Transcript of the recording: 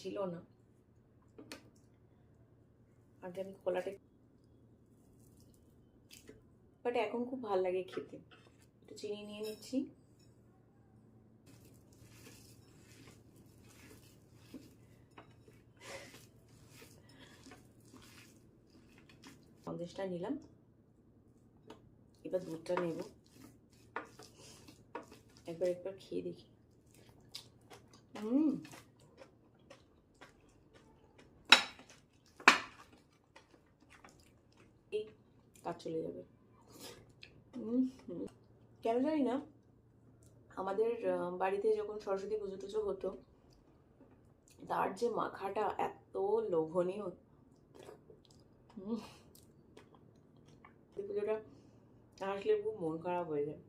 ছিল না, আগে আমি কলাটা, বাট এখন খুব ভালো লাগে খেতে। একটু চিনি নিয়ে নিচ্ছি। সন্দেশটা নিলাম, এবার দুধটা নেব, একবার খেয়ে দেখি। এই কাজ চলে যাবে। কেন জানি না, আমাদের বাড়িতে যখন সরস্বতী পুজো টুজো হতো, তার যে মাখাটা এত লোভনীয়, পুজোটা আসলে খুব মন খারাপ হয়ে যায়।